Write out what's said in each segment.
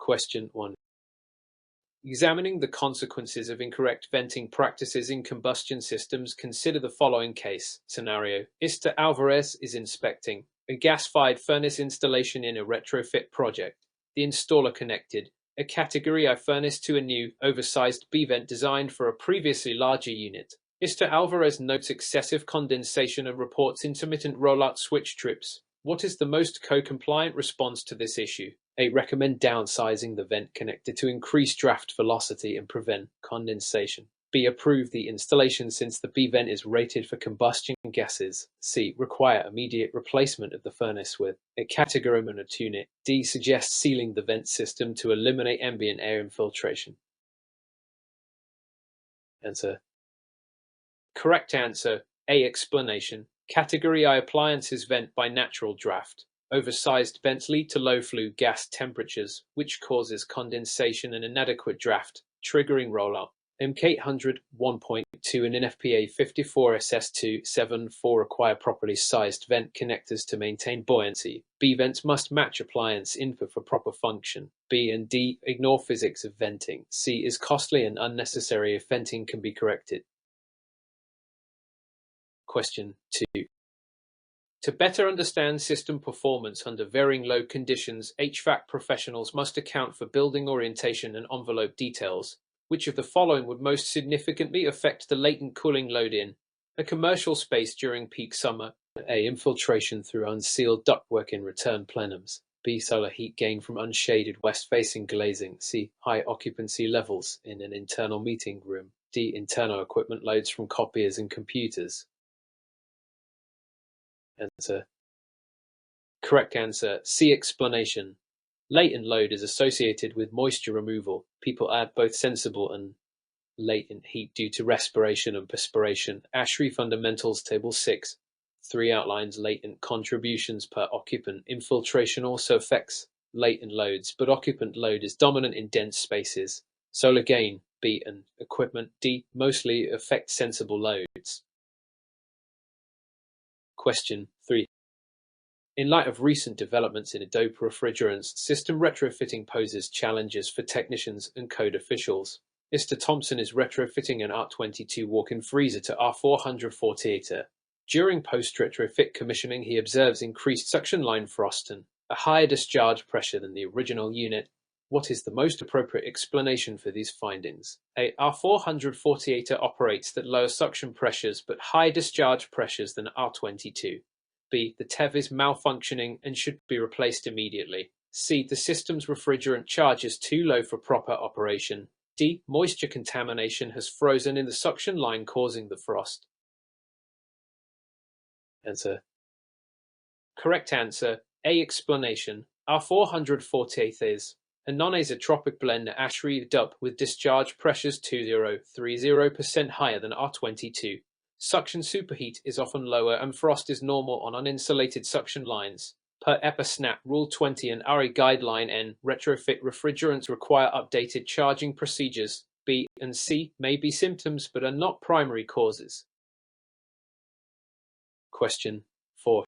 Question 1. Examining the consequences of incorrect venting practices in combustion systems, consider the following case scenario. Mr. Alvarez is inspecting a gas-fired furnace installation in a retrofit project. The installer connected a Category I furnace to a new, oversized B-vent designed for a previously larger unit. Mr. Alvarez notes excessive condensation and reports intermittent rollout switch trips. What is the most co-compliant response to this issue? A. Recommend downsizing the vent connector to increase draft velocity and prevent condensation. B. Approve the installation since the B vent is rated for combustion gases. C. Require immediate replacement of the furnace with a Category I unit. D. Suggest sealing the vent system to eliminate ambient air infiltration. Answer. Correct answer. A. Explanation. Category I appliances vent by natural draft. Oversized vents lead to low flue gas temperatures, which causes condensation and inadequate draft, triggering rollout. MK800 1.2 and NFPA 54 SS274 require properly sized vent connectors to maintain buoyancy. B vents must match appliance input for proper function. B and D ignore physics of venting. C is costly and unnecessary if venting can be corrected. Question 2. To better understand system performance under varying load conditions, HVAC professionals must account for building orientation and envelope details. Which of the following would most significantly affect the latent cooling load in a commercial space during peak summer? A. Infiltration through unsealed ductwork in return plenums. B. Solar heat gain from unshaded west-facing glazing. C. High occupancy levels in an internal meeting room. D. Internal equipment loads from copiers and computers. Answer. Correct answer. C. Explanation. Latent load is associated with moisture removal. People add both sensible and latent heat due to respiration and perspiration. ASHRAE Fundamentals Table 6. 3 outlines latent contributions per occupant. Infiltration also affects latent loads, but occupant load is dominant in dense spaces. Solar gain, B, and equipment, D, mostly affect sensible loads. Question 3. In light of recent developments in Adobe refrigerants, system retrofitting poses challenges for technicians and code officials. Mr. Thompson is retrofitting an R22 walk-in freezer to R448. During post-retrofit commissioning, he observes increased suction line frost and a higher discharge pressure than the original unit. What is the most appropriate explanation for these findings? A. R448 operates at lower suction pressures but high discharge pressures than R22. B. The TEV is malfunctioning and should be replaced immediately. C. The system's refrigerant charge is too low for proper operation. D. Moisture contamination has frozen in the suction line causing the frost. Answer. Correct answer. A. Explanation. R448 is a non-azeotropic blend ASHRAE DUP with discharge pressures 2030% higher than R22. Suction superheat is often lower and frost is normal on uninsulated suction lines. Per EPA-SNAP Rule 20 and RA Guideline N, retrofit refrigerants require updated charging procedures. B and C may be symptoms but are not primary causes. Question 4.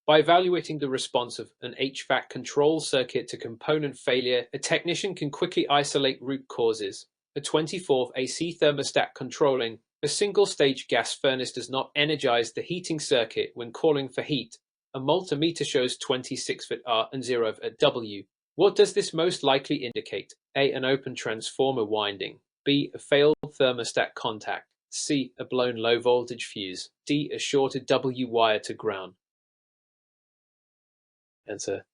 By evaluating the response of an HVAC control circuit to component failure, a technician can quickly isolate root causes. A 24V AC thermostat controlling a single-stage gas furnace does not energize the heating circuit when calling for heat. A multimeter shows 26V R and 0V W. What does this most likely indicate? A. An open transformer winding. B. A failed thermostat contact. C. A blown low-voltage fuse. D. A shorted W wire to ground. Answer.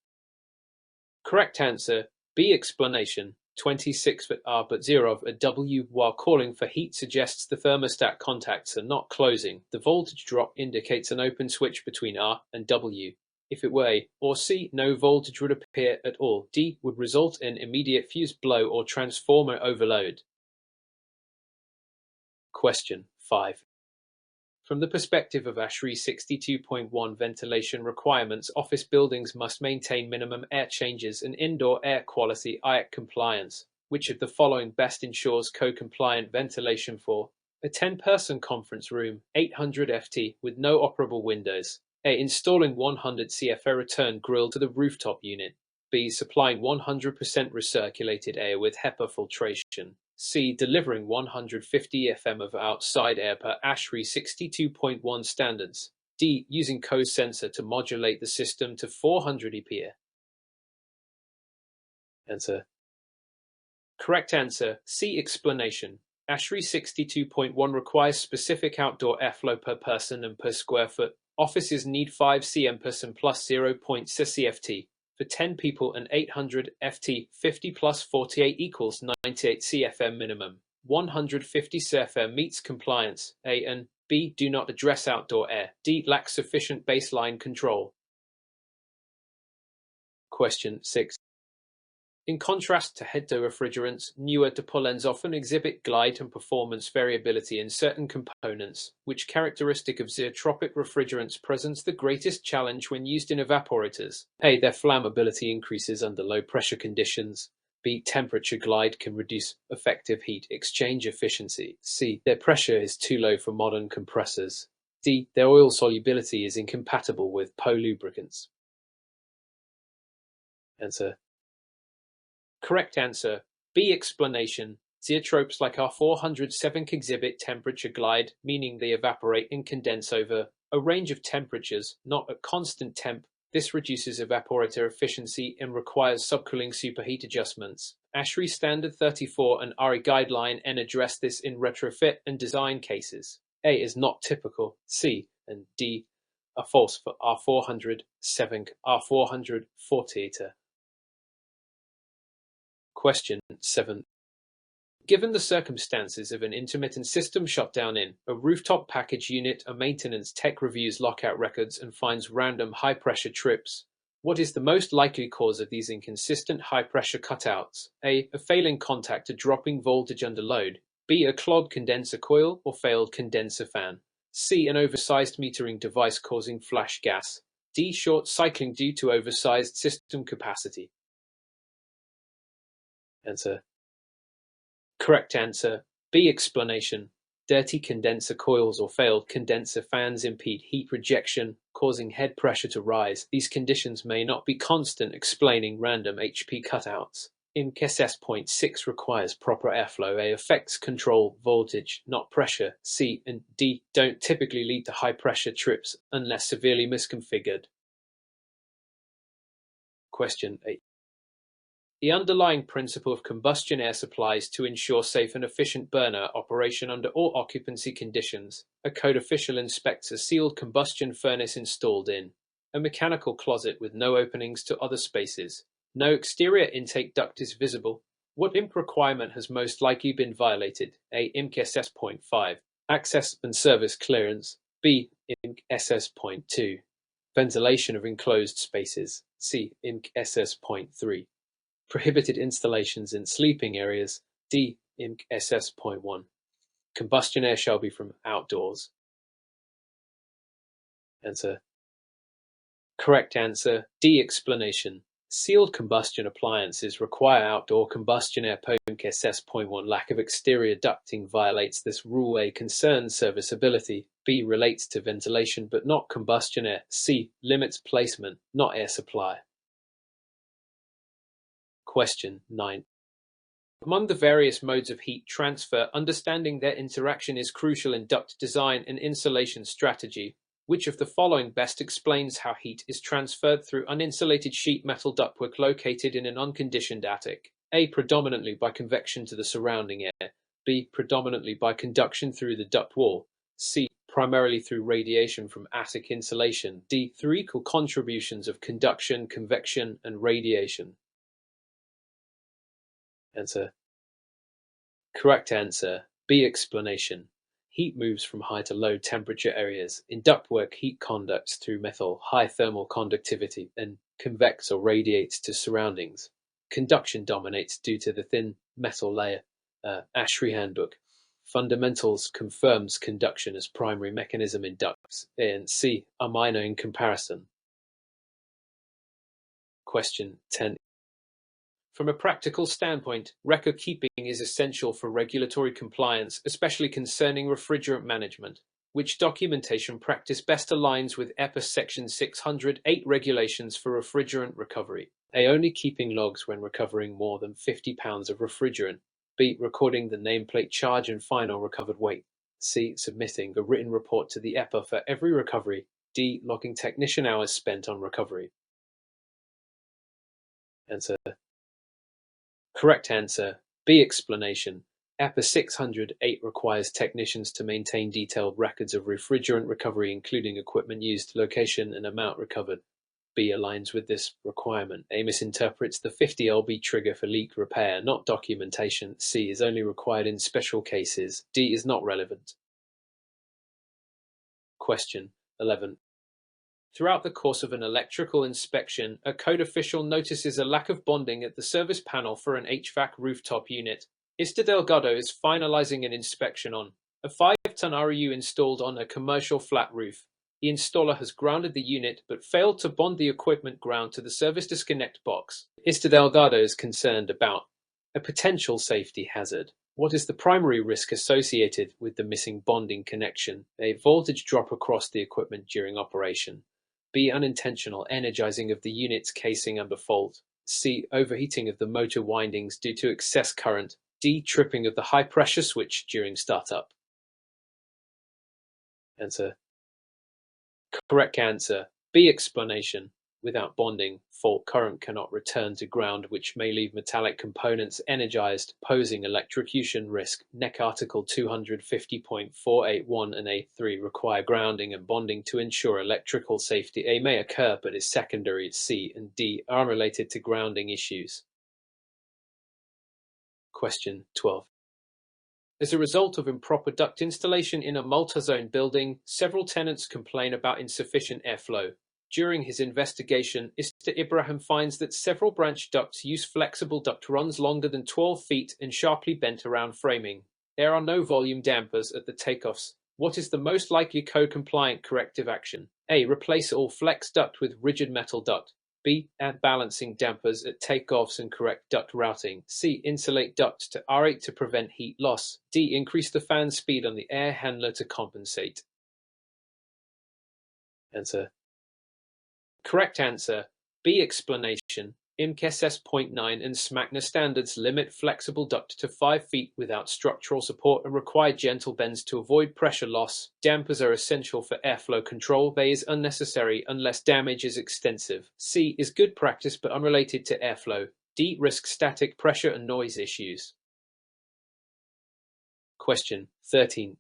Correct answer. B. Explanation. 26V R but 0V W while calling for heat suggests the thermostat contacts are not closing. The voltage drop indicates an open switch between R and W. If it were A or C, no voltage would appear at all. D would result in immediate fuse blow or transformer overload. Question 5. From the perspective of ASHRAE 62.1 ventilation requirements, office buildings must maintain minimum air changes and indoor air quality IAC compliance. Which of the following best ensures co-compliant ventilation for a 10-person conference room, 800 FT with no operable windows? A. Installing 100 CFO return grill to the rooftop unit. B. Supplying 100% recirculated air with HEPA filtration. C. Delivering 150 FM of outside air per ASHRAE 62.1 standards. D. Using co-sensor to modulate the system to 400 EPA. Answer. Correct answer. C. Explanation. ASHRAE 62.1 requires specific outdoor airflow per person and per square foot. Offices need 5 cm person plus 0.6 CFT. For 10 people and 800 FT, 50 plus 48 equals 98 CFM minimum. 150 CFM meets compliance. A and B do not address outdoor air. D lacks sufficient baseline control. Question 6. In contrast to head-to-refrigerants, newer depolens often exhibit glide and performance variability in certain components, which characteristic of zeotropic refrigerants presents the greatest challenge when used in evaporators. A. Their flammability increases under low-pressure conditions. B. Temperature glide can reduce effective heat exchange efficiency. C. Their pressure is too low for modern compressors. D. Their oil solubility is incompatible with PO lubricants. Answer. Correct answer. B. Explanation. Zeotropes like R407 exhibit temperature glide, meaning they evaporate and condense over a range of temperatures, not at constant temp. This reduces evaporator efficiency and requires subcooling superheat adjustments. ASHRAE Standard 34 and RE Guideline N address this in retrofit and design cases. A is not typical. C and D are false for R407, R448. Question 7. Given the circumstances of an intermittent system shutdown in a rooftop package unit, a maintenance tech reviews lockout records and finds random high-pressure trips. What is the most likely cause of these inconsistent high-pressure cutouts? A. A failing contactor dropping voltage under load. B. A clogged condenser coil or failed condenser fan. C. An oversized metering device causing flash gas. D. Short cycling due to oversized system capacity. Answer. Correct answer. B. Explanation. Dirty condenser coils or failed condenser fans impede heat rejection, causing head pressure to rise. These conditions may not be constant, explaining random HP cutouts. IMC SS.6 requires proper airflow. A. Affects control voltage, not pressure. C and D don't typically lead to high pressure trips unless severely misconfigured. Question 8. The underlying principle of combustion air supplies to ensure safe and efficient burner operation under all occupancy conditions. A code official inspects a sealed combustion furnace installed in a mechanical closet with no openings to other spaces. No exterior intake duct is visible. What IMC requirement has most likely been violated? A. IMC SS.5. Access and service clearance. B. IMC SS.2. Ventilation of enclosed spaces. C. IMC SS.3. Prohibited installations in sleeping areas. D. IMC SS.1. Combustion air shall be from outdoors. Answer. Correct answer. D. Explanation. Sealed combustion appliances require outdoor combustion air. IMC SS.1. Lack of exterior ducting violates this rule. A. Concerns serviceability. B. Relates to ventilation but not combustion air. C. Limits placement, not air supply. Question 9. Among the various modes of heat transfer, understanding their interaction is crucial in duct design and insulation strategy. Which of the following best explains how heat is transferred through uninsulated sheet metal ductwork located in an unconditioned attic? A. Predominantly by convection to the surrounding air. B. Predominantly by conduction through the duct wall. C. Primarily through radiation from attic insulation. D. Through equal contributions of conduction, convection, and radiation. Answer. Correct answer. B. Explanation. Heat moves from high to low temperature areas. In ductwork, heat conducts through metal, high thermal conductivity, and convects or radiates to surroundings. Conduction dominates due to the thin metal layer. ASHRAE Handbook. Fundamentals confirms conduction as primary mechanism in ducts. A and C are minor in comparison. Question 10. From a practical standpoint, record keeping is essential for regulatory compliance, especially concerning refrigerant management. Which documentation practice best aligns with EPA Section 608 regulations for refrigerant recovery? A. Only keeping logs when recovering more than 50 pounds of refrigerant. B. Recording the nameplate charge and final recovered weight. C. Submitting a written report to the EPA for every recovery. D. Logging technician hours spent on recovery. Answer. Correct answer. B. Explanation. EPA 608 requires technicians to maintain detailed records of refrigerant recovery, including equipment used, location, and amount recovered. B. Aligns with this requirement. A. Misinterprets the 50 lb trigger for leak repair, not documentation. C. Is only required in special cases. D. Is not relevant. Question 11. Throughout the course of an electrical inspection, a code official notices a lack of bonding at the service panel for an HVAC rooftop unit. Mr. Delgado is finalizing an inspection on a 5-ton RU installed on a commercial flat roof. The installer has grounded the unit but failed to bond the equipment ground to the service disconnect box. Mr. Delgado is concerned about a potential safety hazard. What is the primary risk associated with the missing bonding connection? A. Voltage drop across the equipment during operation. B. Unintentional energizing of the unit's casing under fault. C. Overheating of the motor windings due to excess current. D. Tripping of the high-pressure switch during startup. Answer. Correct answer. B. Explanation. Without bonding, fault current cannot return to ground, which may leave metallic components energized, posing electrocution risk. NEC Article 250.481 and A3 require grounding and bonding to ensure electrical safety. A may occur but is secondary. C and D are related to grounding issues. Question 12. As a result of improper duct installation in a multi-zone building, several tenants complain about insufficient airflow. During his investigation, Mr. Ibrahim finds that several branch ducts use flexible duct runs longer than 12 feet and sharply bent around framing. There are no volume dampers at the takeoffs. What is the most likely code-compliant corrective action? A. Replace all flex duct with rigid metal duct. B. Add balancing dampers at takeoffs and correct duct routing. C. Insulate duct to R8 to prevent heat loss. D. Increase the fan speed on the air handler to compensate. Answer. Correct answer. B. Explanation. IMC SS.9 and SMACNA standards limit flexible duct to 5 feet without structural support and require gentle bends to avoid pressure loss. Dampers are essential for airflow control. B is unnecessary unless damage is extensive. C is good practice but unrelated to airflow. D risks static pressure and noise issues. Question 13.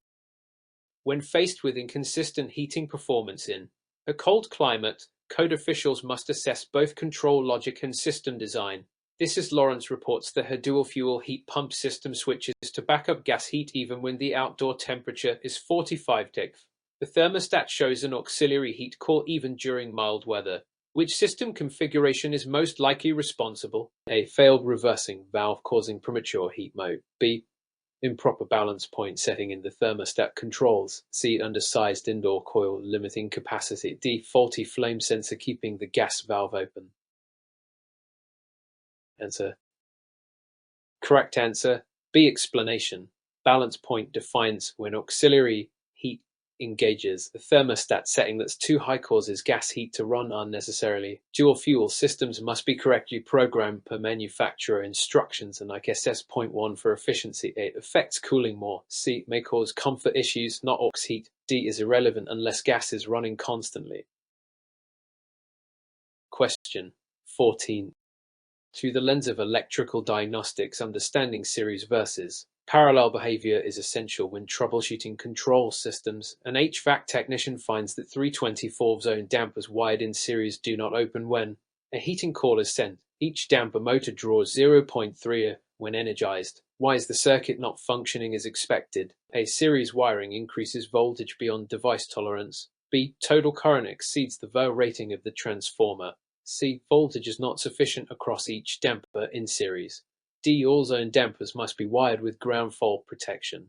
When faced with inconsistent heating performance in a cold climate, code officials must assess both control logic and system design. This is Lawrence reports that her dual-fuel heat pump system switches to back up gas heat even when the outdoor temperature is 45 degrees. The thermostat shows an auxiliary heat core even during mild weather. Which system configuration is most likely responsible? A. Failed reversing valve causing premature heat mode. B. Improper balance point setting in the thermostat controls. C. Undersized indoor coil limiting capacity. D. Faulty flame sensor keeping the gas valve open. Answer. Correct answer. B. Explanation. Balance point defines when auxiliary heat engages. The thermostat setting that's too high causes gas heat to run unnecessarily. Dual fuel systems must be correctly programmed per manufacturer instructions, and like SS.1 for efficiency. It affects cooling more. C may cause comfort issues, not aux heat. D is irrelevant unless gas is running constantly. Question 14. Through the lens of electrical diagnostics, understanding series versus parallel behavior is essential when troubleshooting control systems. An HVAC technician finds that 324-zone dampers wired in series do not open when a heating call is sent. Each damper motor draws 0.3 when energized. Why is the circuit not functioning as expected? A. Series wiring increases voltage beyond device tolerance. B. Total current exceeds the VO rating of the transformer. C. Voltage is not sufficient across each damper in series. D. All zone dampers must be wired with ground fault protection.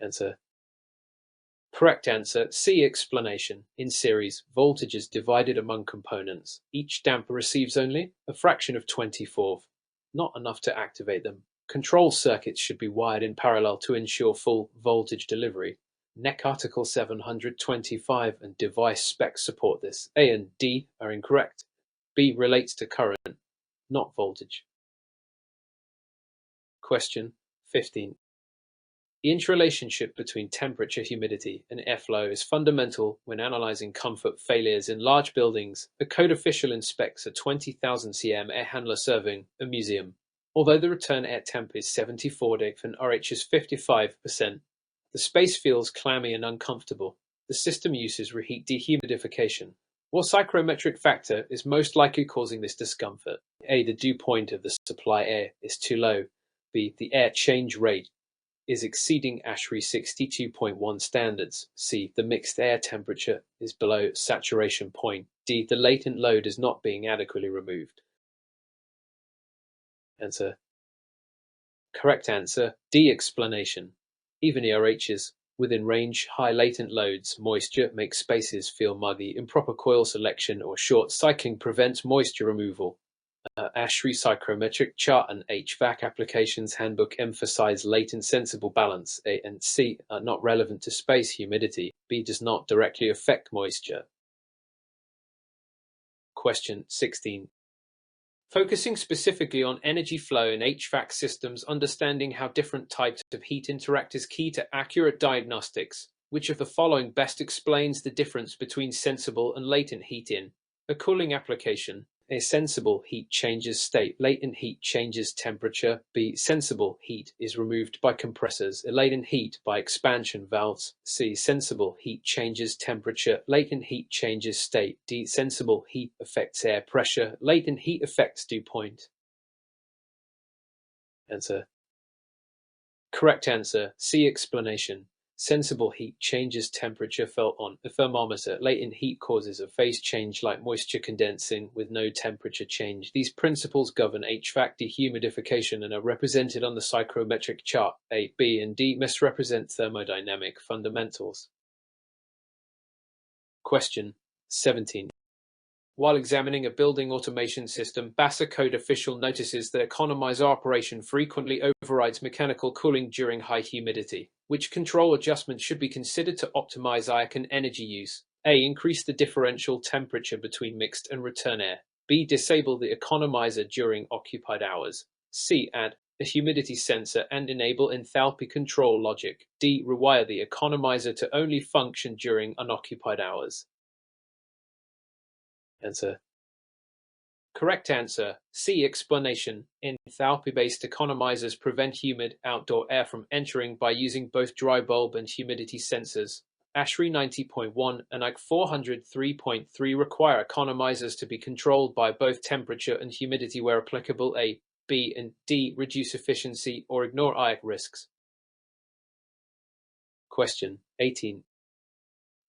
Answer. Correct answer. C. Explanation. In series, voltage is divided among components. Each damper receives only a fraction of 24th, not enough to activate them. Control circuits should be wired in parallel to ensure full voltage delivery. NEC Article 725 and device specs support this. A and D are incorrect. B. Relates to current, not voltage. Question 15. The interrelationship between temperature, humidity, and airflow is fundamental when analyzing comfort failures in large buildings. A code official inspects a 20,000 cm air handler serving a museum. Although the return air temp is 74 degrees and RH is 55%, the space feels clammy and uncomfortable. The system uses reheat dehumidification. What psychrometric factor is most likely causing this discomfort? A. The dew point of the supply air is too low. B. The air change rate is exceeding ASHRAE 62.1 standards. C. The mixed air temperature is below saturation point. D. The latent load is not being adequately removed. Answer. Correct answer, D. Explanation. Even ERHs within range, high latent loads, moisture makes spaces feel muggy. Improper coil selection or short cycling prevents moisture removal. ASHRAE Psychrometric Chart and HVAC Applications Handbook emphasize latent sensible balance. A and C are not relevant to space humidity. B does not directly affect moisture. Question 16. Focusing specifically on energy flow in HVAC systems, understanding how different types of heat interact is key to accurate diagnostics. Which of the following best explains the difference between sensible and latent heat in a cooling application? A. Sensible heat changes state. Latent heat changes temperature. B. Sensible heat is removed by compressors. Latent heat by expansion valves. C. Sensible heat changes temperature. Latent heat changes state. D. Sensible heat affects air pressure. Latent heat affects dew point. Answer. Correct answer, C. Explanation. Sensible heat changes temperature felt on a thermometer. Latent heat causes a phase change like moisture condensing with no temperature change. These principles govern HVAC dehumidification and are represented on the psychrometric chart. A, B, and D misrepresent thermodynamic fundamentals. Question 17. While examining a building automation system, BASA code official notices that economizer operation frequently overrides mechanical cooling during high humidity. Which control adjustment should be considered to optimize HRConquer energy use? A. Increase the differential temperature between mixed and return air. B. Disable the economizer during occupied hours. C. Add a humidity sensor and enable enthalpy control logic. D. Rewire the economizer to only function during unoccupied hours. Answer. Correct answer, C. Explanation. Enthalpy-based economizers prevent humid outdoor air from entering by using both dry bulb and humidity sensors. ASHRAE 90.1 and HVACR 403.3 require economizers to be controlled by both temperature and humidity where applicable. A, B, and D reduce efficiency or ignore HVACR risks. Question 18.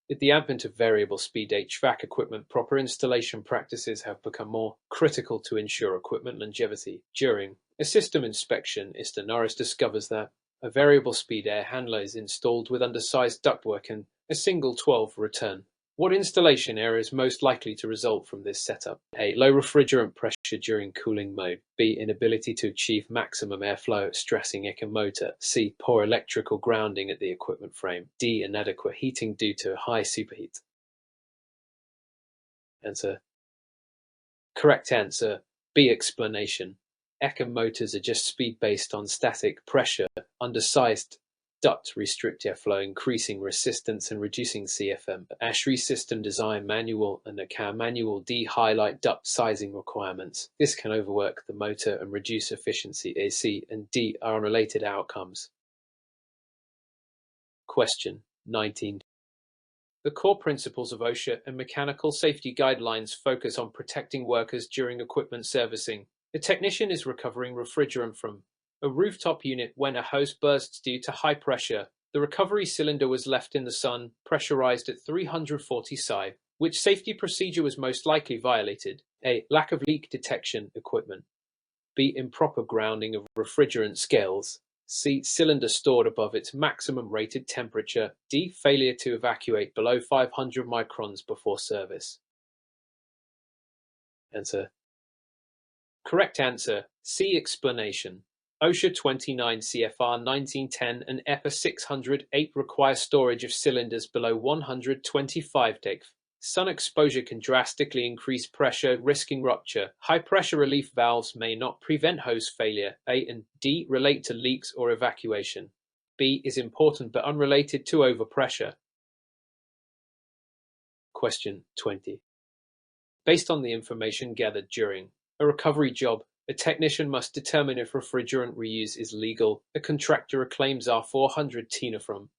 With the advent of variable speed HVAC equipment, proper installation practices have become more critical to ensure equipment longevity. During a system inspection, Mr. Norris discovers that a variable speed air handler is installed with undersized ductwork and a single 12 return. What installation error is most likely to result from this setup? A. Low refrigerant pressure during cooling mode. B. Inability to achieve maximum airflow, stressing HVAC motor. C. Poor electrical grounding at the equipment frame. D. Inadequate heating due to high superheat. Answer. Correct answer, B. Explanation. HVAC motors adjust speed based on static pressure. Undersized duct restrict airflow, increasing resistance and reducing CFM. ASHRAE system design manual and a CAM manual D highlight duct sizing requirements. This can overwork the motor and reduce efficiency. A, C, and D are unrelated outcomes. Question 19. The core principles of OSHA and mechanical safety guidelines focus on protecting workers during equipment servicing. A technician is recovering refrigerant from a rooftop unit when a hose bursts due to high pressure. The recovery cylinder was left in the sun, pressurized at 340 psi. Which safety procedure was most likely violated? A. Lack of leak detection equipment. B. Improper grounding of refrigerant scales. C. Cylinder stored above its maximum rated temperature. D. Failure to evacuate below 500 microns before service. Answer. Correct answer, C. Explanation. OSHA 29 CFR 1910 and EPA 608 require storage of cylinders below 125 degrees Sun exposure can drastically increase pressure, risking rupture. High pressure relief valves may not prevent hose failure. A and D relate to leaks or evacuation. B is important but unrelated to overpressure. Question 20. Based on the information gathered during a recovery job, a technician must determine if refrigerant reuse is legal. A contractor reclaims R400 TINA from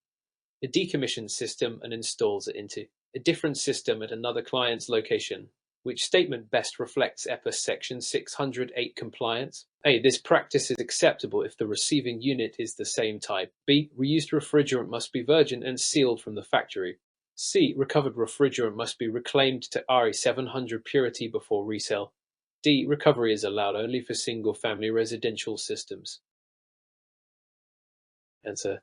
a decommissioned system and installs it into a different system at another client's location. Which statement best reflects EPA Section 608 compliance? A. This practice is acceptable if the receiving unit is the same type. B. Reused refrigerant must be virgin and sealed from the factory. C. Recovered refrigerant must be reclaimed to RE700 purity before resale. D. Recovery is allowed only for single-family residential systems. Answer.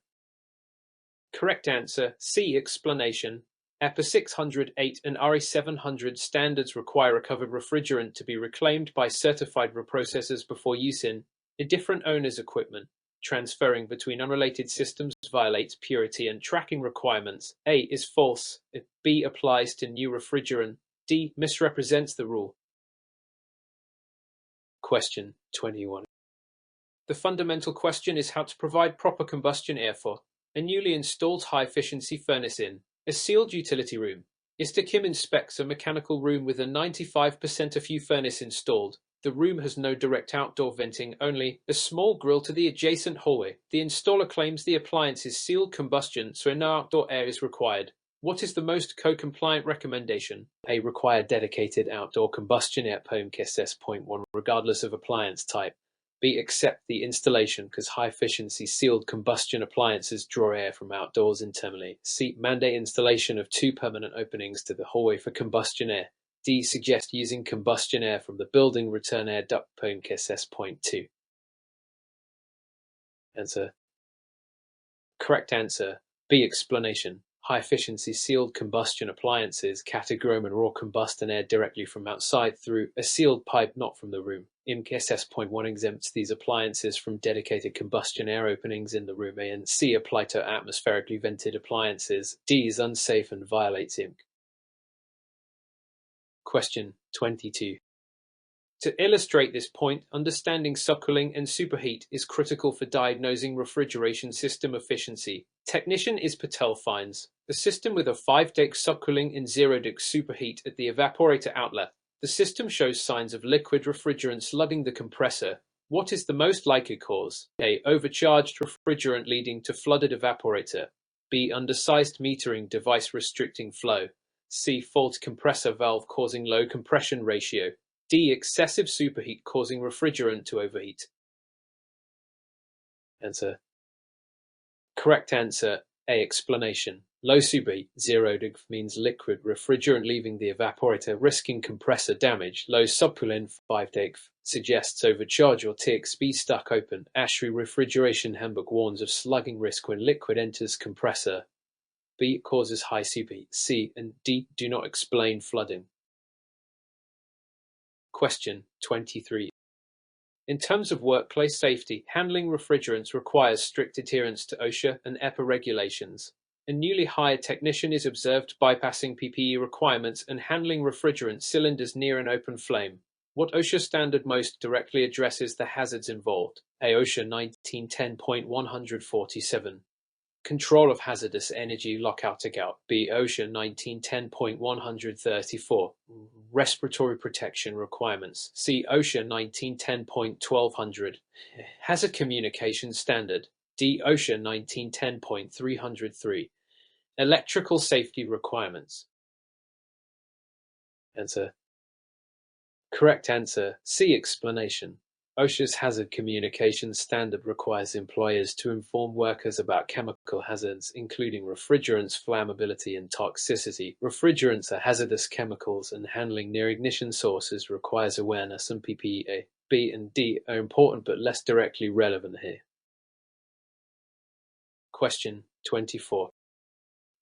Correct answer, C. Explanation. EPA 608 and RE700 standards require recovered refrigerant to be reclaimed by certified reprocessors before use in a different owner's equipment. Transferring between unrelated systems violates purity and tracking requirements. A is false if B applies to new refrigerant. D misrepresents the rule. Question 21. The fundamental question is how to provide proper combustion air for a newly installed high-efficiency furnace in a sealed utility room. Mr. Kim inspects a mechanical room with a 95% FU furnace installed. The room has no direct outdoor venting, only a small grill to the adjacent hallway. The installer claims the appliance is sealed combustion, so no outdoor air is required. What is the most co-compliant recommendation? A. Require dedicated outdoor combustion air HVACR SS.1 regardless of appliance type. B. Accept the installation because high-efficiency sealed combustion appliances draw air from outdoors internally. C. Mandate installation of 2 permanent openings to the hallway for combustion air. D. Suggest using combustion air from the building return air duct HVACR SS.2. Answer. Correct answer. B. Explanation. High-efficiency sealed combustion appliances categorize raw combustion air directly from outside through a sealed pipe, not from the room. HVACR SS.1 exempts these appliances from dedicated combustion air openings in the room. A and C apply to atmospherically vented appliances. D is unsafe and violates HVACR. Question 22. To illustrate this point, understanding subcooling and superheat is critical for diagnosing refrigeration system efficiency. Technician is Patel finds a system with a 5-deck subcooling and 0-deck superheat at the evaporator outlet. The system shows signs of liquid refrigerant slugging the compressor. What is the most likely cause? A. Overcharged refrigerant leading to flooded evaporator. B. Undersized metering device restricting flow. C. Fault compressor valve causing low compression ratio. D. Excessive superheat causing refrigerant to overheat. Answer. Correct answer, A. Explanation. Low superheat, 0 means liquid refrigerant leaving the evaporator, risking compressor damage. Low subcooling, 5 suggests overcharge or TXB stuck open. ASHRAE refrigeration handbook warns of slugging risk when liquid enters compressor. B. Causes high superheat. C and D do not explain flooding. Question 23. In terms of workplace safety, handling refrigerants requires strict adherence to OSHA and EPA regulations. A newly hired technician is observed bypassing PPE requirements and handling refrigerant cylinders near an open flame. What OSHA standard most directly addresses the hazards involved? A. OSHA 1910.147. Control of hazardous energy lockout-tagout. B. OSHA 1910.134. Respiratory protection requirements. C. OSHA 1910.1200. Hazard communication standard. D. OSHA 1910.303. Electrical safety requirements. Answer. Correct answer, C. Explanation. OSHA's hazard communication standard requires employers to inform workers about chemical hazards, including refrigerants, flammability, and toxicity. Refrigerants are hazardous chemicals, and handling near ignition sources requires awareness, and PPE A, B, and D are important but less directly relevant here. Question 24.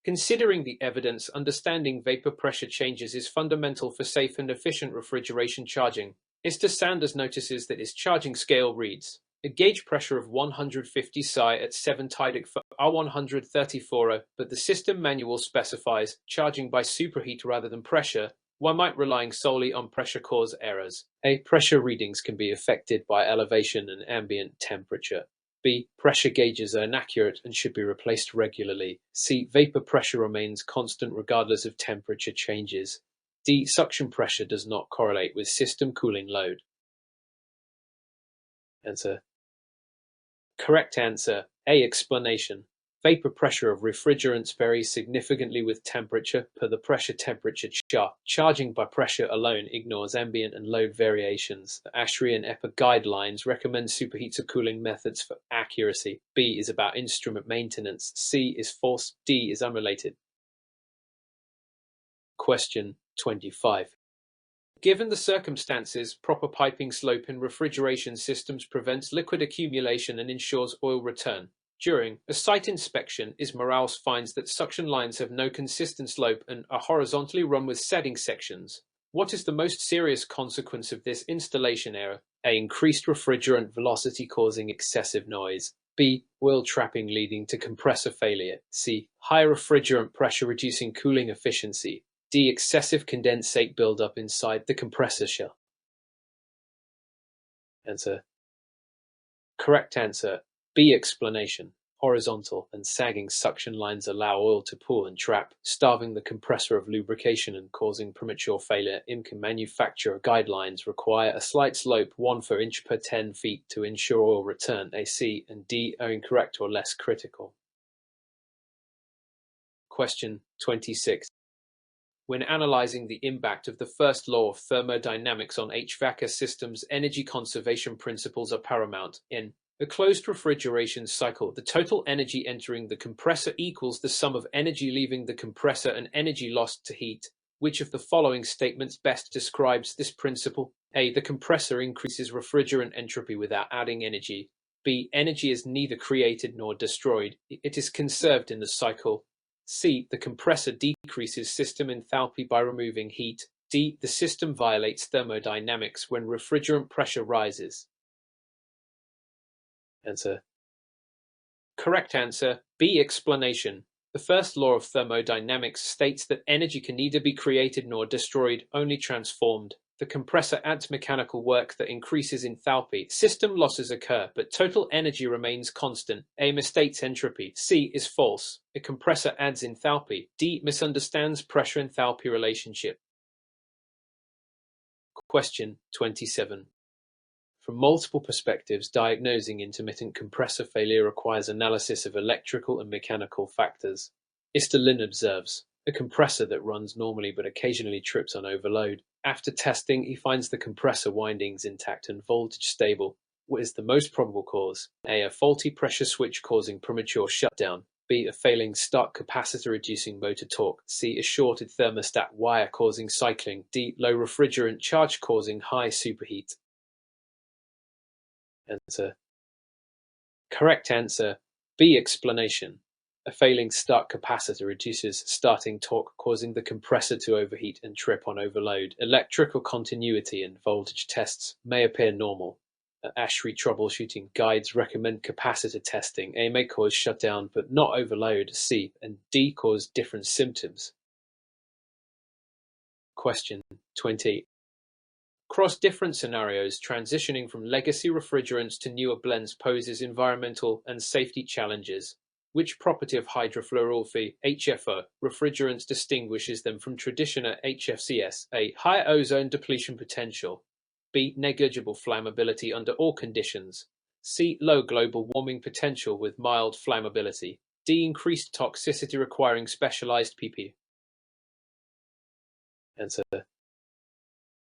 Considering the evidence, understanding vapor pressure changes is fundamental for safe and efficient refrigeration charging. Mr. Sanders notices that his charging scale reads A gauge pressure of 150 psi at 7 Tidic for R134, but the system manual specifies charging by superheat rather than pressure. One might relying solely on pressure cause errors. A. Pressure readings can be affected by elevation and ambient temperature. B. Pressure gauges are inaccurate and should be replaced regularly. C. Vapor pressure remains constant regardless of temperature changes. D. Suction pressure does not correlate with system cooling load. Answer. Correct answer. A. Explanation. Vapor pressure of refrigerants varies significantly with temperature per the pressure-temperature chart. Charging by pressure alone ignores ambient and load variations. The ASHRAE and EPA guidelines recommend superheater cooling methods for accuracy. B is about instrument maintenance. C is false. D is unrelated. Question 25. Given the circumstances, proper piping slope in refrigeration systems prevents liquid accumulation and ensures oil return. During a site inspection, Morales finds that suction lines have no consistent slope and are horizontally run with setting sections. What is the most serious consequence of this installation error? A. Increased refrigerant velocity causing excessive noise. B. Oil trapping leading to compressor failure. C. High refrigerant pressure reducing cooling efficiency. D. Excessive condensate buildup inside the compressor shell. Answer. Correct answer. B. Explanation. Horizontal and sagging suction lines allow oil to pool and trap, starving the compressor of lubrication and causing premature failure. IMCA manufacturer guidelines require a slight slope 1 for inch per 10 feet to ensure oil return. A. C and D are incorrect or less critical. Question 26. When analyzing the impact of the first law of thermodynamics on HVACR systems, energy conservation principles are paramount. In a closed refrigeration cycle, the total energy entering the compressor equals the sum of energy leaving the compressor and energy lost to heat. Which of the following statements best describes this principle? A. The compressor increases refrigerant entropy without adding energy. B. Energy is neither created nor destroyed. It is conserved in the cycle. C. The compressor decreases system enthalpy by removing heat. D. The system violates thermodynamics when refrigerant pressure rises. Answer. Correct answer. B. Explanation. The first law of thermodynamics states that energy can neither be created nor destroyed, only transformed. The compressor adds mechanical work that increases enthalpy. System losses occur, but total energy remains constant. A. Misstates entropy. C. Is false. A compressor adds enthalpy. D. Misunderstands pressure enthalpy relationship. Question 27. From multiple perspectives, diagnosing intermittent compressor failure requires analysis of electrical and mechanical factors. Lin observes a compressor that runs normally but occasionally trips on overload. After testing, he finds the compressor windings intact and voltage stable. What is the most probable cause? A. A faulty pressure switch causing premature shutdown. B. A failing start capacitor reducing motor torque. C. A shorted thermostat wire causing cycling. D. Low refrigerant charge causing high superheat. Answer. Correct answer. B. Explanation. A failing start capacitor reduces starting torque, causing the compressor to overheat and trip on overload. Electrical continuity and voltage tests may appear normal. ASHRAE troubleshooting guides recommend capacitor testing. A may cause shutdown but not overload. C and D cause different symptoms. Question 20. Across different scenarios, transitioning from legacy refrigerants to newer blends poses environmental and safety challenges. Which property of hydrofluorolefin (HFO) refrigerants distinguishes them from traditional HFCS? A. Higher ozone depletion potential. B. Negligible flammability under all conditions. C. Low global warming potential with mild flammability. D. Increased toxicity requiring specialized PP. Answer.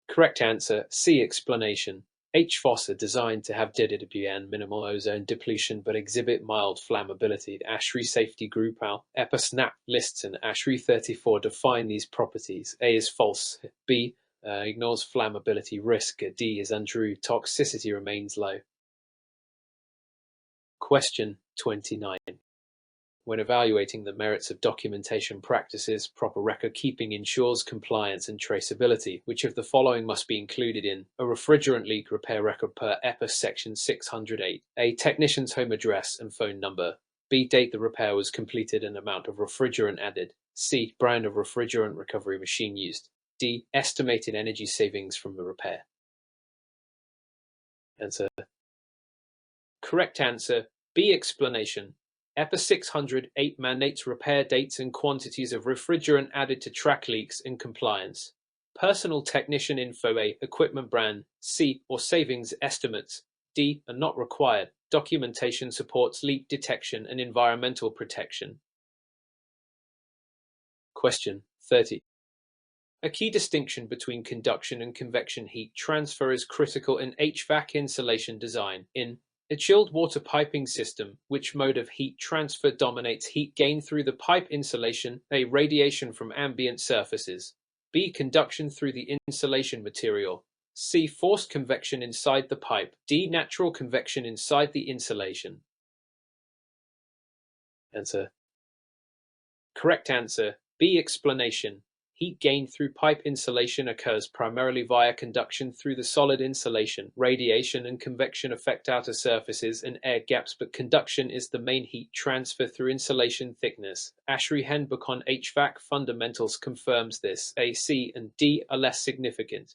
Correct answer. C. Explanation. HVACs are designed to have DWN minimal ozone depletion but exhibit mild flammability. The ASHRAE Safety Group EPA SNAP lists and ASHRAE 34 define these properties. A is false. B ignores flammability risk. D is untrue. Toxicity remains low. Question 29. When evaluating the merits of documentation practices, proper record keeping ensures compliance and traceability. Which of the following must be included in a refrigerant leak repair record per EPA section 608? A. Technician's home address and phone number. B. Date the repair was completed and amount of refrigerant added. C. Brand of refrigerant recovery machine used. D. Estimated energy savings from the repair. Answer. Correct answer B. Explanation. EPA 608 mandates repair dates and quantities of refrigerant added to track leaks in compliance. Personal technician info. A. Equipment brand. C. Or savings estimates. D. Are not required. Documentation supports leak detection and environmental protection. Question 30. A key distinction between conduction and convection heat transfer is critical in HVAC insulation design. In a chilled water piping system, which mode of heat transfer dominates heat gain through the pipe insulation? A. Radiation from ambient surfaces. B. Conduction through the insulation material. C. Forced convection inside the pipe. D. Natural convection inside the insulation. Answer. Correct answer B. Explanation. Heat gain through pipe insulation occurs primarily via conduction through the solid insulation. Radiation and convection affect outer surfaces and air gaps, but conduction is the main heat transfer through insulation thickness. ASHRAE Handbook on HVAC Fundamentals confirms this. A, C, and D are less significant.